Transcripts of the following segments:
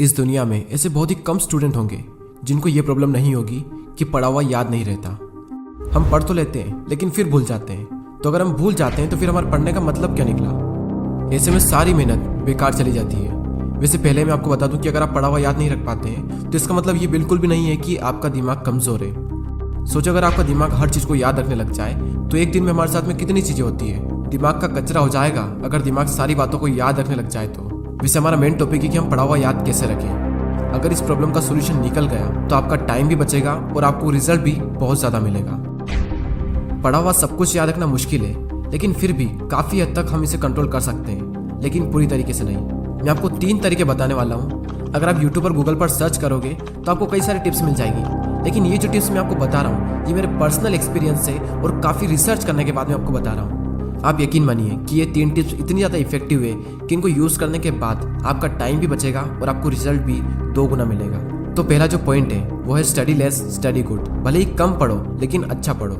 इस दुनिया में ऐसे बहुत ही कम स्टूडेंट होंगे जिनको ये प्रॉब्लम नहीं होगी कि पढ़ा हुआ याद नहीं रहता। हम पढ़ तो लेते हैं लेकिन फिर भूल जाते हैं। तो अगर हम भूल जाते हैं तो फिर हमारे पढ़ने का मतलब क्या निकला? ऐसे में सारी मेहनत बेकार चली जाती है। वैसे पहले मैं आपको बता दूं कि अगर आप पढ़ा हुआ याद नहीं रख पाते हैं तो इसका मतलब ये बिल्कुल भी नहीं है कि आपका दिमाग कमज़ोर है। सोचो अगर आपका दिमाग हर चीज़ को याद रखने लग जाए तो एक दिन में हमारे साथ में कितनी चीज़ें होती है। दिमाग का कचरा हो जाएगा अगर दिमाग सारी बातों को याद रखने लग जाए तो। वैसे हमारा मेन टॉपिक है कि हम पढ़ा हुआ याद कैसे रखें। अगर इस प्रॉब्लम का सोल्यूशन निकल गया तो आपका टाइम भी बचेगा और आपको रिजल्ट भी बहुत ज़्यादा मिलेगा। पढ़ा हुआ सब कुछ याद रखना मुश्किल है, लेकिन फिर भी काफ़ी हद तक हम इसे कंट्रोल कर सकते हैं, लेकिन पूरी तरीके से नहीं। मैं आपको 3 तरीके बताने वाला हूँ। अगर आप यूट्यूब और गूगल पर सर्च करोगे तो आपको कई सारी टिप्स मिल जाएगी, लेकिन ये जो टिप्स मैं आपको बता रहा हूँ ये मेरे पर्सनल एक्सपीरियंस से और काफ़ी रिसर्च करने के बाद मैं आपको बता रहा हूँ। आप यकीन मानिए कि ये 3 टिप्स इतनी ज़्यादा इफेक्टिव है कि इनको यूज़ करने के बाद आपका टाइम भी बचेगा और आपको रिजल्ट भी 2 गुना मिलेगा। तो पहला जो पॉइंट है वो है स्टडी लेस स्टडी गुड। भले ही कम पढ़ो लेकिन अच्छा पढ़ो।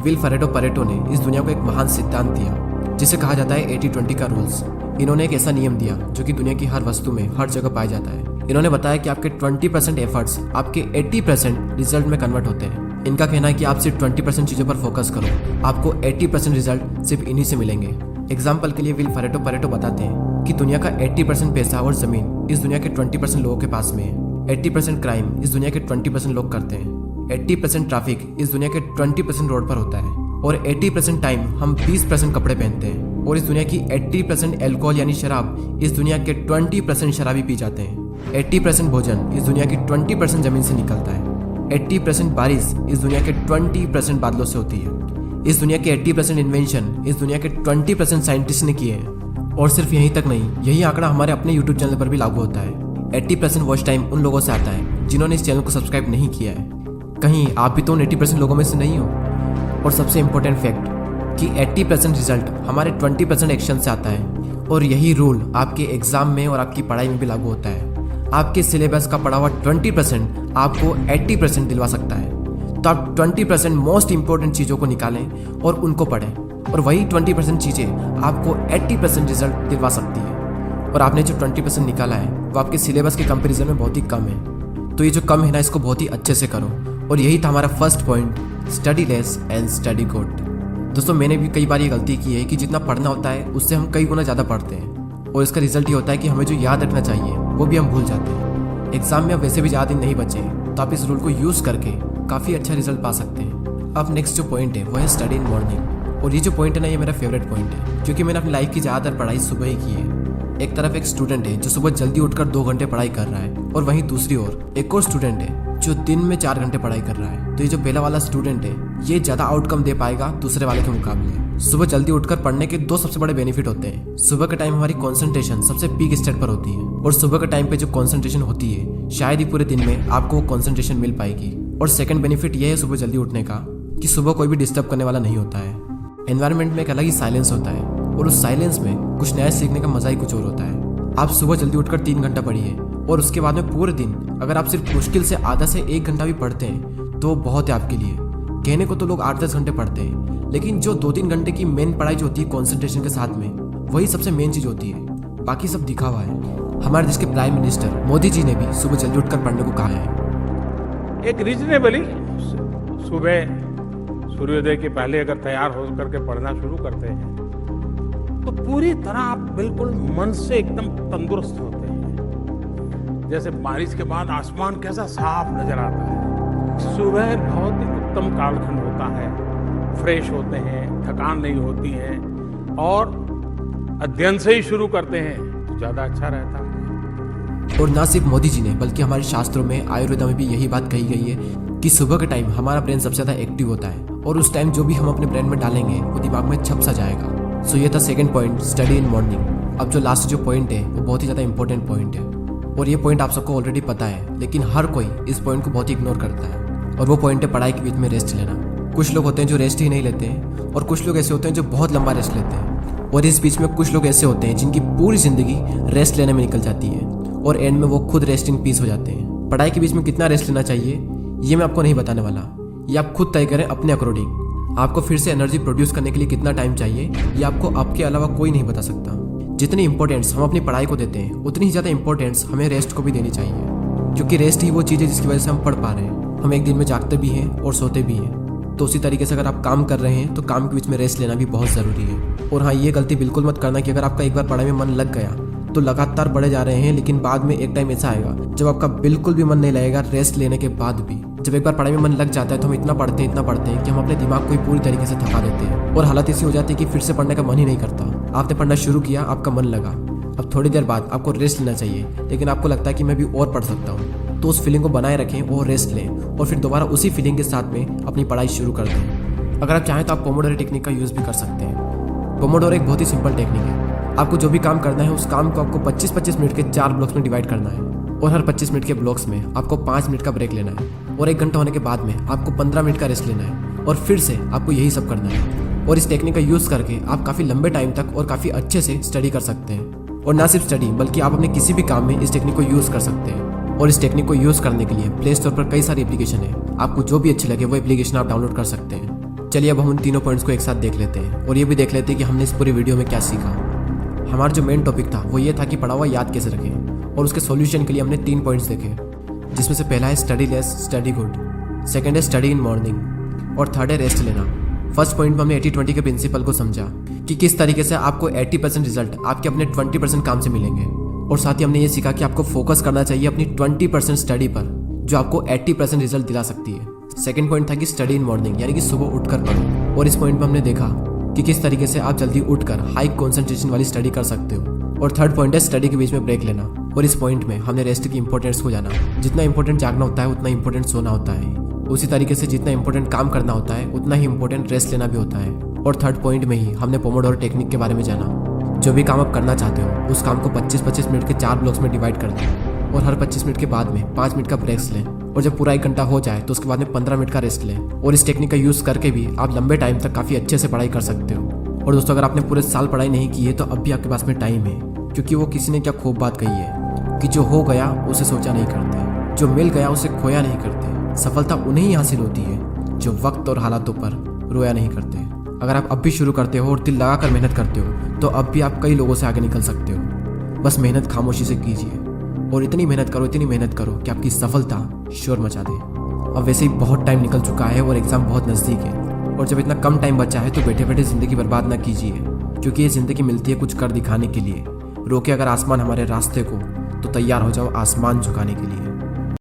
विल परेटो ने इस दुनिया को एक महान सिद्धांत दिया जिसे कहा जाता है 80-20 का रूल्स। इन्होंने एक ऐसा नियम दिया जो कि दुनिया की हर वस्तु में हर जगह पाया जाता है। इन्होंने बताया कि आपके 20% एफर्ट्स आपके 80% रिजल्ट में कन्वर्ट होते हैं। इनका कहना है कि आप सिर्फ 20% चीज़ों पर फोकस करो, आपको 80% रिजल्ट सिर्फ इन्हीं से मिलेंगे। एग्जाम्पल के लिए विल परेटो बताते हैं कि दुनिया का 80% पैसा और जमीन इस दुनिया के 20% लोगों के पास में है। 80% क्राइम इस दुनिया के 20% लोग करते हैं। 80% ट्रैफिक इस दुनिया के 20% रोड पर होता है। और 80% टाइम हम 20% कपड़े पहनते हैं। और इस दुनिया की 80% एल्कोहल यानी शराब इस दुनिया के 20% शराबी पी जाते हैं। 80% भोजन इस दुनिया की 20% जमीन से निकलता है। 80% बारिश इस दुनिया के 20% बादलों से होती है। इस दुनिया के 80% इन्वेंशन इस दुनिया के 20% साइंटिस्ट ने किए हैं। और सिर्फ यहीं तक नहीं, यही आंकड़ा हमारे अपने यूट्यूब चैनल पर भी लागू होता है। 80% वॉच टाइम उन लोगों से आता है जिन्होंने इस चैनल को सब्सक्राइब नहीं किया है। कहीं आप भी तो उन 80% लोगों में से नहीं हो। और सबसे इम्पोर्टेंट फैक्ट कि 80% रिजल्ट हमारे 20% एक्शन से आता है। और यही रूल आपके एग्जाम में और आपकी पढ़ाई में भी लागू होता है। आपके सिलेबस का पढ़ा हुआ 20% आपको 80% दिलवा सकता है। तो आप 20% मोस्ट इंपॉर्टेंट चीज़ों को निकालें और उनको पढ़ें, और वही 20% चीज़ें आपको 80% रिजल्ट दिलवा सकती है। और आपने जो 20% निकाला है वो आपके सिलेबस के कंपैरिजन में बहुत ही कम है। तो ये जो कम है ना, इसको बहुत ही अच्छे से करो। और यही था हमारा first point, study less and study good. दोस्तों, मैंने भी कई बार ये गलती की है कि जितना पढ़ना होता है उससे हम कई गुना ज़्यादा पढ़ते हैं, और इसका रिजल्ट ये होता है कि हमें जो याद रखना चाहिए वो भी हम भूल जाते हैं। एग्जाम में अब वैसे भी ज़्यादा दिन नहीं बचे, तो आप इस रूल को यूज़ करके काफ़ी अच्छा रिजल्ट पा सकते हैं। अब नेक्स्ट जो पॉइंट है वो है स्टडी इन मॉर्निंग। और ये जो पॉइंट है ना, ये मेरा फेवरेट पॉइंट है, क्योंकि मैंने अपनी लाइफ की ज़्यादातर पढ़ाई सुबह ही की है। एक तरफ एक स्टूडेंट है जो सुबह जल्दी उठकर 2 घंटे पढ़ाई कर रहा है, और वहीं दूसरी ओर एक और स्टूडेंट है जो दिन में 4 घंटे पढ़ाई कर रहा है। तो ये जो पहला वाला स्टूडेंट है ये ज़्यादा आउटकम दे पाएगा दूसरे वाले के मुकाबले। सुबह जल्दी उठकर पढ़ने के 2 सबसे बड़े बेनिफिट होते हैं। सुबह के टाइम हमारी कंसंट्रेशन सबसे पीक स्टेट पर होती है, और सुबह के टाइम पे जो कंसंट्रेशन होती है शायद ही पूरे दिन में आपको वो कंसंट्रेशन मिल पाएगी। और सेकंड बेनिफिट ये है सुबह जल्दी उठने का कि सुबह कोई भी डिस्टर्ब करने वाला नहीं होता है। एनवायरनमेंट में एक अलग ही साइलेंस होता है, और उस साइलेंस में कुछ नया सीखने का मजा ही कुछ और होता है। आप सुबह जल्दी उठकर 3 घंटा पढ़िए, और उसके बाद में पूरे दिन अगर आप सिर्फ मुश्किल से आधा से 1 घंटा भी पढ़ते हैं तो बहुत है आपके लिए। कहने को तो लोग 8-10 घंटे पढ़ते हैं, लेकिन जो 2-3 घंटे की मेन पढ़ाई जो होती है कॉन्सेंट्रेशन के साथ में, वही सबसे मेन चीज़ होती है। बाकी सब दिखावा है। हमारे देश के प्राइम मिनिस्टर मोदी जी ने भी सुबह जल्दी उठकर पढ़ने को कहा है। एक रीजनेबली सुबह सूर्योदय के पहले अगर तैयार हो करके पढ़ना शुरू करते हैं तो पूरी तरह आप बिल्कुल मन से एकदम तंदुरुस्त होते हैं। जैसे बारिश के बाद आसमान कैसा साफ नजर आता है। सुबह बहुत ही उत्तम कालखंड होता है, फ्रेश होते हैं, थकान नहीं होती है, और अध्ययन से ही शुरू करते हैं तो ज़्यादा अच्छा रहता है। और ना सिर्फ मोदी जी ने बल्कि हमारे शास्त्रों में, आयुर्वेद में भी यही बात कही गई है कि सुबह के टाइम हमारा ब्रेन सबसे ज़्यादा एक्टिव होता है, और उस टाइम जो भी हम अपने ब्रेन में डालेंगे वो दिमाग में छप सा जाएगा। सो ये था second point, study in morning. अब जो लास्ट जो पॉइंट है वो बहुत ही ज़्यादा इंपॉर्टेंट पॉइंट है, और ये पॉइंट आप सबको ऑलरेडी पता है, लेकिन हर कोई इस पॉइंट को बहुत ही इग्नोर करता है। और वो पॉइंट है पढ़ाई के बीच में रेस्ट लेना। कुछ लोग होते हैं जो रेस्ट ही नहीं लेते हैं, और कुछ लोग ऐसे होते हैं जो बहुत लंबा रेस्ट लेते हैं, और इस बीच में कुछ लोग ऐसे होते हैं जिनकी पूरी ज़िंदगी रेस्ट लेने में निकल जाती है, और एंड में वो खुद रेस्ट इन पीस हो जाते हैं। पढ़ाई के बीच में कितना रेस्ट लेना चाहिए ये मैं आपको नहीं बताने वाला, ये आप खुद तय करें अपने अकॉर्डिंग। आपको फिर से एनर्जी प्रोड्यूस करने के लिए कितना टाइम चाहिए ये आपको आपके अलावा कोई नहीं बता सकता। जितनी इंपॉर्टेंस हम अपनी पढ़ाई को देते हैं उतनी ही ज़्यादा इंपॉर्टेंस हमें रेस्ट को भी देनी चाहिए, क्योंकि रेस्ट ही वो चीज़ है जिसकी वजह से हम पढ़ पा रहे हैं। हम एक दिन में जागते भी हैं और सोते भी हैं। तो उसी तरीके से अगर आप काम कर रहे हैं तो काम के बीच में रेस्ट लेना भी बहुत ज़रूरी है। और हाँ, ये गलती बिल्कुल मत करना कि अगर आपका एक बार पढ़ाई में मन लग गया तो लगातार बढ़े जा रहे हैं, लेकिन बाद में एक टाइम ऐसा आएगा जब आपका बिल्कुल भी मन नहीं लगेगा रेस्ट लेने के बाद भी। जब एक बार पढ़ाई में मन लग जाता है तो हम इतना पढ़ते हैं कि हम अपने दिमाग को ही पूरी तरीके से थका देते हैं और हालत ऐसी हो जाती है कि फिर से पढ़ने का मन ही नहीं करता। आपने पढ़ना शुरू किया, आपका मन लगा, अब थोड़ी देर बाद आपको रेस्ट लेना चाहिए, लेकिन आपको लगता है कि मैं भी और पढ़ सकता हूँ, तो उस फीलिंग को बनाए रखें और रेस्ट लें और फिर दोबारा उसी फीलिंग के साथ में अपनी पढ़ाई शुरू कर दें। अगर आप चाहें तो आप पोमोडोरो टेक्निक का यूज़ भी कर सकते हैं। पोमोडोरो एक बहुत ही सिंपल टेक्निक है। आपको जो भी काम करना है उस काम को आपको 25-25 मिनट के 4 ब्लॉक्स में डिवाइड करना है और हर 25 मिनट के ब्लॉक्स में आपको 5 मिनट का ब्रेक लेना है और 1 घंटा होने के बाद में आपको 15 मिनट का रेस्ट लेना है और फिर से आपको यही सब करना है। और इस टेक्निक का यूज़ करके आप काफ़ी लंबे टाइम तक और काफ़ी अच्छे से स्टडी कर सकते हैं। और ना सिर्फ स्टडी बल्कि आप अपने किसी भी काम में इस टेक्निक को यूज़ कर सकते हैं। और इस टेक्निक को यूज़ करने के लिए प्ले स्टोर पर कई सारी एप्लीकेशन है, आपको जो भी अच्छी लगे वो एप्लीकेशन आप डाउनलोड कर सकते हैं। चलिए अब हम उन तीनों पॉइंट्स को एक साथ देख लेते हैं और ये भी देख लेते हैं कि हमने इस पूरी वीडियो में क्या सीखा। हमारा जो मेन टॉपिक था वो ये था कि पढ़ा हुआ याद कैसे रखें, और उसके सॉल्यूशन के लिए हमने 3 पॉइंट्स देखे, जिसमें से पहला है study less study good, second है स्टडी इन मॉर्निंग और थर्ड है रेस्ट लेना। फर्स्ट पॉइंट में हमने 80-20 के प्रिंसिपल को समझा कि किस तरीके से आपको 80% रिजल्ट आपके अपने 20% काम से मिलेंगे, और साथ ही हमने ये सीखा कि आपको फोकस करना चाहिए अपनी 20% स्टडी पर जो आपको 80% रिजल्ट दिला सकती है। सेकंड पॉइंट था कि स्टडी इन मॉर्निंग, यानी कि सुबह उठकर पढ़ो, और इस पॉइंट में हमने देखा कि किस तरीके से आप जल्दी उठकर हाई कंसंट्रेशन वाली स्टडी कर सकते हो। और थर्ड पॉइंट है स्टडी के बीच में ब्रेक लेना, और इस पॉइंट में हमने रेस्ट की इंपॉर्टेंस को जाना। जितना इंपॉर्टेंट जागना होता है उतना इंपॉर्टेंट सोना होता है, उसी तरीके से जितना इंपॉर्टेंट काम करना होता है उतना ही इंपॉर्टेंट रेस्ट लेना भी होता है। और थर्ड पॉइंट में ही हमने पोमोडोरो टेक्निक के बारे में जाना। जो भी काम आप करना चाहते हो उस काम को 25-25 मिनट के 4 ब्लॉक्स में डिवाइड कर दें और हर 25 मिनट के बाद में 5 मिनट का ब्रेक्स लें, और जब पूरा 1 घंटा हो जाए तो उसके बाद में 15 मिनट का रेस्ट लें। और इस टेक्निक का यूज़ करके भी आप लंबे टाइम तक काफ़ी अच्छे से पढ़ाई कर सकते हो। और दोस्तों, अगर आपने पूरे साल पढ़ाई नहीं की है तो अब भी आपके पास में टाइम है, क्योंकि वो किसी ने क्या खूब बात कही है कि जो हो गया उसे सोचा नहीं करते, जो मिल गया उसे खोया नहीं करते। सफलता उन्हें ही हासिल होती है जो वक्त और हालातों पर रोया नहीं करते। अगर आप अब भी शुरू करते हो और दिल लगा कर मेहनत करते हो तो अब भी आप कई लोगों से आगे निकल सकते हो। बस मेहनत खामोशी से कीजिए और इतनी मेहनत करो कि आपकी सफलता शोर मचा दे। अब वैसे ही बहुत टाइम निकल चुका है और एग्ज़ाम बहुत नज़दीक है, और जब इतना कम टाइम बचा है तो बैठे बैठे ज़िंदगी बर्बाद ना कीजिए, क्योंकि ये ज़िंदगी मिलती है कुछ कर दिखाने के लिए। रोके अगर आसमान हमारे रास्ते को तो तैयार हो जाओ आसमान झुकाने के लिए।